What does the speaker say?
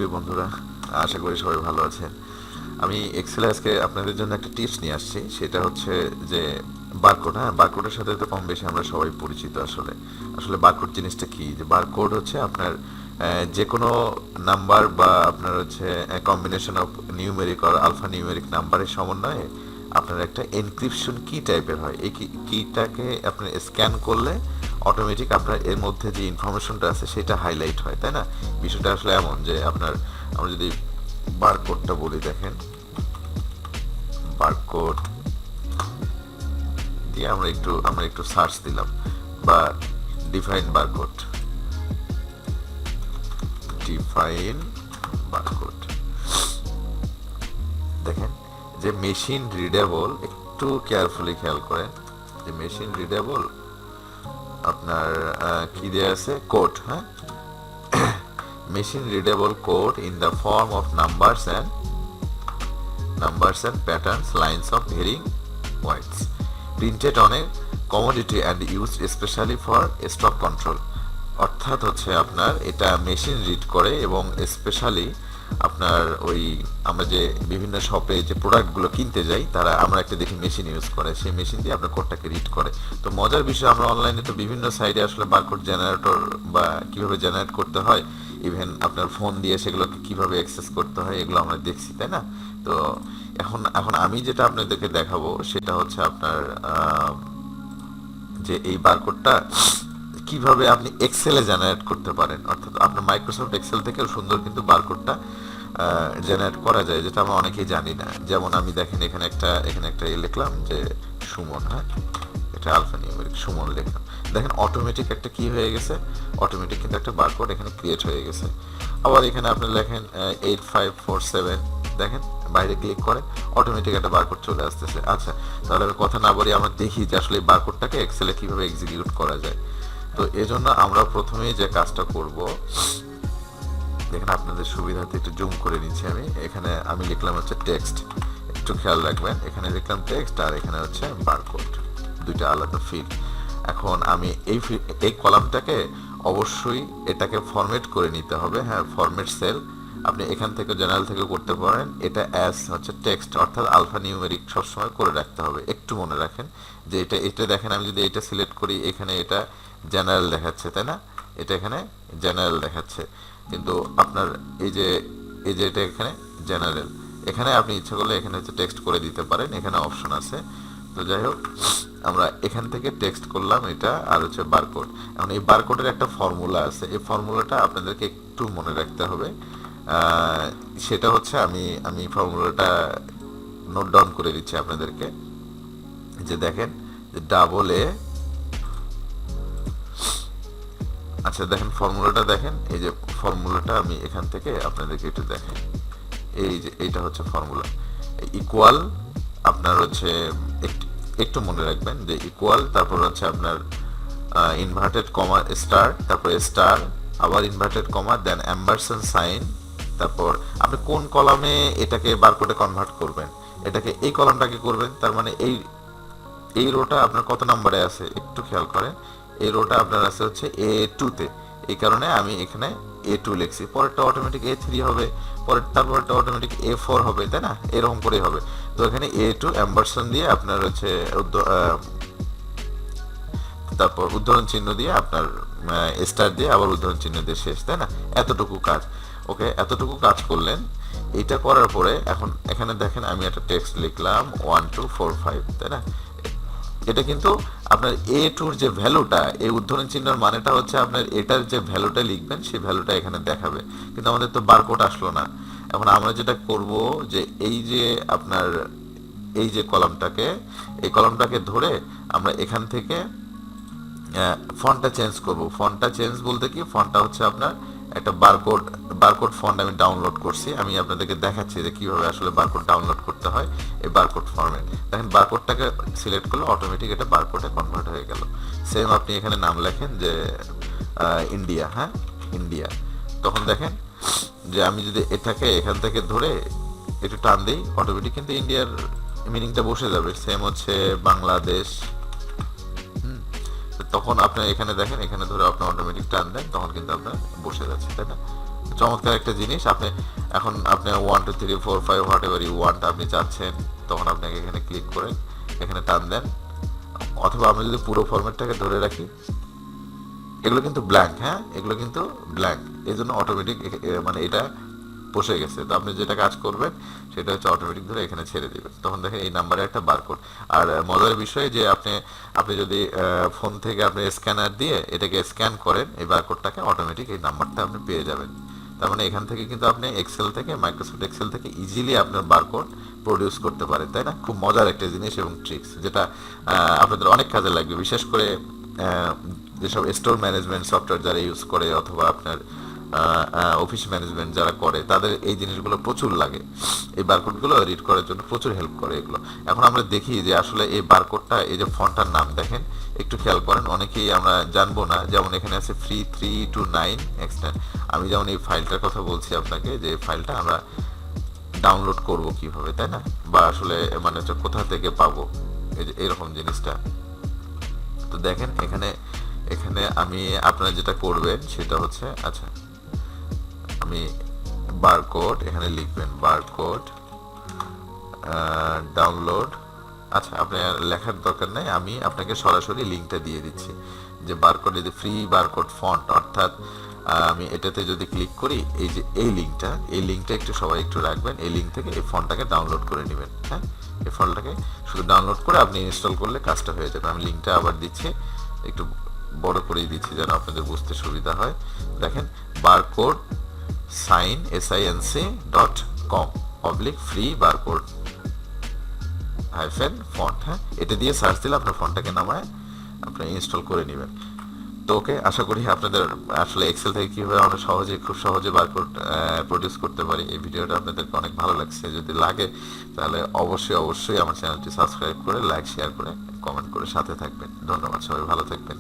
প্রিয় বন্ধুরা, আশা করি সবাই ভালো আছেন। আমি এক্সেলে আজকে আপনাদের জন্য একটা টিপস নিয়ে আসছি। সেটা হচ্ছে যে বারকোড। বারকোডের সাথে তো কম বেশি আমরা সবাই পরিচিত। আসলে আসলে বারকোড জিনিসটা কি? যে বারকোড হচ্ছে আপনার যে কোনো নাম্বার বা আপনার হচ্ছে কম্বিনেশন অফ নিউমেরিক আর আলফা নিউমেরিক নাম্বারের সমন্বয়ে আপনার একটা এনক্রিপশন কি টাইপের হয়। এই কিটাকে আপনি স্ক্যান করলে অটোমেটিক আপনার এর মধ্যে যে ইনফরমেশনটা আছে সেটা হাইলাইট হয়, তাই না? বিষয়টা আসলে এমন যে আপনার, আমরা যদি বারকোডটা বলি, দেখেন বারকোড দিয়ে আমরা একটু সার্চ দিলাম, বা ডিফাইন বারকোড, ডিফাইন বারকোড। দেখেন যে মেশিন রিডেবল, একটু কেয়ারফুলি খেয়াল করেন যে মেশিন রিডেবল আপনার কি দেয়া আছে, কোড। হ্যাঁ, machine readable code in the form of numbers and patterns, lines of varying weights, printed on a commodity and used especially for stock control। অর্থাৎ হচ্ছে আপনার এটা মেশিন রিড করে এবং স্পেশালি আপনার ওই আমরা যে বিভিন্ন শপে যে প্রোডাক্টগুলো কিনতে যাই, তারা আমরা একটা দেখি মেশিন ইউজ করে, সেই মেশিন দিয়ে আপনার কোডটাকে রিড করে। তো মজার বিষয়, আমরা অনলাইনে তো বিভিন্ন সাইটে আসলে বারকোড জেনারেটর বা কিভাবে জেনারেট করতে হয়, ইভেন আপনার ফোন দিয়ে সেগুলোকে কিভাবে অ্যাক্সেস করতে হয়, এগুলো আমরা দেখছি, তাই না? তো এখন আমি যেটা আপনাদেরকে দেখাবো সেটা হচ্ছে আপনার যে এই বারকোডটা কিভাবে আপনি এক্সেলে জেনারেট করতে পারেন। অর্থাৎ আপনার মাইক্রোসফট এক্সেল থেকেও সুন্দর কিন্তু বারকোডটা জেনারেট করা যায়, যেটা আমরা অনেকেই জানি না। যেমন আমি দেখেন এখানে একটা লিখলাম যে সুমন। হ্যাঁ, এটা আলফা নিউমেরিক সুমন লিখলাম। দেখেন অটোমেটিক একটা কি হয়ে গেছে, অটোমেটিক কিন্তু একটা বারকোড এখানে ক্রিয়েট হয়ে গেছে। আবার এখানে আপনি লেখেন 8547, দেখেন বাইরে ক্লিক করে অটোমেটিক একটা বারকোড চলে আসতেছে। আচ্ছা, তাহলে আমি কথা না বলি, আমরা দেখি যে আসলে এই বারকোডটাকে এক্সেলে কিভাবে এক্সিকিউট করা যায়। তো এজন্য আমরা প্রথমেই যে কাজটা করব, দেখেন আপনাদের সুবিধার্থে একটু জুম করে নিচ্ছি আমি। এখানে আমি লিখলাম হচ্ছে টেক্সট, একটু খেয়াল রাখবেন, এখানে লিখলাম টেক্সট আর এখানে হচ্ছে বারকোড, দুইটা আলাদা ফিল্ড। এখন আমি এই কলামটাকে অবশ্যই এটাকে ফরম্যাট করে নিতে হবে। হ্যাঁ, ফরম্যাট সেল আপনি এখান থেকে জেনারেল থেকে করতে পারেন। এটা অ্যাজ হচ্ছে টেক্সট অর্থাৎ আলফা নিউমেরিক সবসময় করে রাখতে হবে। একটু মনে রাখেন যে এটা দেখেন, আমি যদি এটা সিলেক্ট করি, এখানে এটা জেনারেল দেখাচ্ছে, তাই না? এটা এখানে জেনারেল দেখাচ্ছে, কিন্তু আপনার এই যে এটা এখানে জেনারেল, এখানে আপনি ইচ্ছা করলে এখানে হচ্ছে টেক্সট করে দিতে পারেন, এখানে অপশন আছে। তো যাই হোক, আমরা এখান থেকে টেক্সট করলাম এটা, আর হচ্ছে বারকোড। এখন এই বারকোডের একটা ফর্মুলা আছে, এই ফর্মুলাটা আপনাদেরকে একটু মনে রাখতে হবে। সেটা হচ্ছে আমি ফর্মুলাটা নোট ডাউন করে দিচ্ছি আপনাদেরকে। যে দেখেন যে ডাবল এ, আচ্ছা দেখেন ফর্মুলাটা দেখেন, এই যে ফর্মুলাটা আমি এখান থেকে আপনাদেরকে একটু দেখেন। এই যে এইটা হচ্ছে ফর্মুলা, ইকুয়াল আপনার হচ্ছে একটু মনে রাখবেন যে ইকুয়াল, তারপর হচ্ছে আপনার ইনভার্টেড কমা স্টার, তারপরে স্টার, আবার ইনভার্টেড কমা, দেন অ্যাম্বারসেন্ট সাইন। তারপর আপনি কোন কলামে এটাকে বারকোডে কনভার্ট করবেন, এটাকে এই কলামটাকে করবেন। তার মানে এই রোটা আপনার কত নম্বরে আছে একটু খেয়াল করেন। এই রোটা আপনার আছে হচ্ছে A2 তে, এই কারণে আমি এখানে A2 লিখছি। পরেরটা অটোমেটিক A3 হবে, তারপরটা অটোমেটিক A4 হবে, তাই না? এরকম করেই হবে। তো এখানে A2 অ্যাম্বারসন দিয়ে আপনার হচ্ছে তারপর উদ্ধরণ চিহ্ন দিয়ে আপনার স্টার দিয়ে আবার উদ্ধরণ চিহ্ন দিয়ে শেষ, তাই না? এতটুকু কাজ। ওকে, এতটুকু কাজ করলেন। এইটা করার পরে এখন এখানে দেখেন আমি একটা টেক্সট লিখলাম 1245, তাই না? এটা কিন্তু আপনার A2-র যে ভ্যালুটা, এই উদ্ধরণ চিহ্নের মানেটা হচ্ছে আপনার এটার যে ভ্যালুটা লিখবেন সেই ভ্যালুটা এখানে দেখাবে, কিন্তু আমাদের তো বারকোড আসলো না। এখন আমরা যেটা করব যে এই যে আপনার এই যে কলামটাকে ধরে আমরা এখান থেকে ফন্টটা চেঞ্জ করব। ফন্টটা চেঞ্জ বলতে কি, ফন্টটা হচ্ছে আপনার একটা বারকোড ফন্ট আমি ডাউনলোড করছি, আমি আপনাদেরকে দেখাচ্ছি যে কিভাবে আসলে বারকোড ডাউনলোড করতে হয়। এই বারকোড ফরম্যাট দেখেন, বারকোডটাকে সিলেক্ট করলে অটোমেটিক এটা বারকোডে কনভার্ট হয়ে গেল। সেম আপনি এখানে নাম লেখেন যে ইন্ডিয়া। হ্যাঁ, ইন্ডিয়া। তখন দেখেন যে আমি যদি এটাকে এখান থেকে ধরে একটু টান দিই, অটোমেটিক কিন্তু ইন্ডিয়ার মিনিংটা বসে যাবে। সেম হচ্ছে বাংলাদেশ। তখন আপনার এখানে দেখেন, এখানে ধরে আপনি অটোমেটিক টান দেন, তখন কিন্তু আপনার বসে যাচ্ছে, তাই না? চমৎকার একটা জিনিস। আপনি এখন আপনি 1 2 3 4 5 হোয়াট এভার ইউ ওয়ান্ট আপনি চাচ্ছেন, তখন আপনাকে এখানে ক্লিক করে এখানে টান দেন। অথবা আমি যদি পুরো ফরম্যাটটাকে ধরে রাখি, এগুলো কিন্তু ব্ল্যাঙ্ক, হ্যাঁ এগুলো কিন্তু ব্ল্যাঙ্ক, এই জন্য অটোমেটিক মানে এটা বসে গেছে। তো আপনি যেটা কাজ করবেন সেটা হচ্ছে অটোমেটিক ধরে এখানে ছেড়ে দিবেন, তখন দেখেন এই নাম্বারে একটা বারকোড। আর মজার বিষয় যে আপনি যদি ফোন থেকে আপনি স্ক্যানার দিয়ে এটাকে স্ক্যান করেন, এই বারকোডটাকে অটোমেটিক এই নাম্বারটা আপনি পেয়ে যাবেন। তার মানে এখান থেকে কিন্তু আপনি এক্সেল থেকে, মাইক্রোসফট এক্সেল থেকে ইজিলি আপনার বারকোড প্রডিউস করতে পারেন, তাই না? খুব মজার একটা জিনিস এবং ট্রিক্স, যেটা আপনাদের অনেক কাজে লাগবে, বিশেষ করে যেসব স্টোর ম্যানেজমেন্ট সফটওয়্যার যারা ইউজ করে, অথবা আপনার অফিস ম্যানেজমেন্ট যারা করে, তাদের এই জিনিসগুলো প্রচুর লাগে। এই বারকোডগুলো রিড করার জন্য প্রচুর হেল্প করে এগুলো। এখন আমরা দেখি যে আসলে এই বারকোডটা, এই যে ফন্টটার নাম দেখেন, একটু খেয়াল করেন, অনেকেই আমরা জানবো না। যেমন এখানে আছে ফ্রি 329 এক্সটেন্ড। আমি যেমন এই ফাইলটার কথা বলছি আপনাকে, যে ফাইলটা আমরা ডাউনলোড করব কিভাবে, তাই না? বা আসলে মানে কোথা থেকে পাবো, এই যে এরকম জিনিসটা। তো দেখেন এখানে এখানে আমি, আপনারা যেটা করবেন সেটা হচ্ছে, আচ্ছা আমি বারকোড এখানে লিখবেন, বারকোড ডাউনলোড। আচ্ছা আপনার লেখার দরকার নাই, আমি আপনাকে সরাসরি লিঙ্কটা দিয়ে দিচ্ছি, যে বারকোড, এই যে ফ্রি বারকোড ফন্ট, অর্থাৎ আমি এটাতে যদি ক্লিক করি, এই যে এই লিঙ্কটা একটু সবাই একটু রাখবেন, এই লিঙ্ক থেকে এই ফন্টটাকে ডাউনলোড করে নেবেন। হ্যাঁ, এই ফন্টটাকে শুধু ডাউনলোড করে আপনি ইনস্টল করলে কাজটা হয়ে যাবে। আমি লিঙ্কটা আবার দিচ্ছি, একটু বড় করেই দিচ্ছি যেন আপনাদের বুঝতে সুবিধা হয়। দেখেন, বারকোড sinc.com/free barcode ফন্ট। হ্যাঁ, এটা দিয়ে সার্চ দিলে আপনার ফন্টটাকে নামায় আপনি ইনস্টল করে নেবেন। তো ওকে, আশা করি আপনাদের আসলে এক্সেল থেকে কীভাবে আমরা খুব সহজে বারকোড প্রডিউস করতে পারি, এই ভিডিওটা আপনাদেরকে অনেক ভালো লাগছে। যদি লাগে তাহলে অবশ্যই আমার চ্যানেলটি সাবস্ক্রাইব করে, লাইক, শেয়ার করে, কমেন্ট করে সাথে থাকবেন। ধন্যবাদ, সবাই ভালো থাকবেন।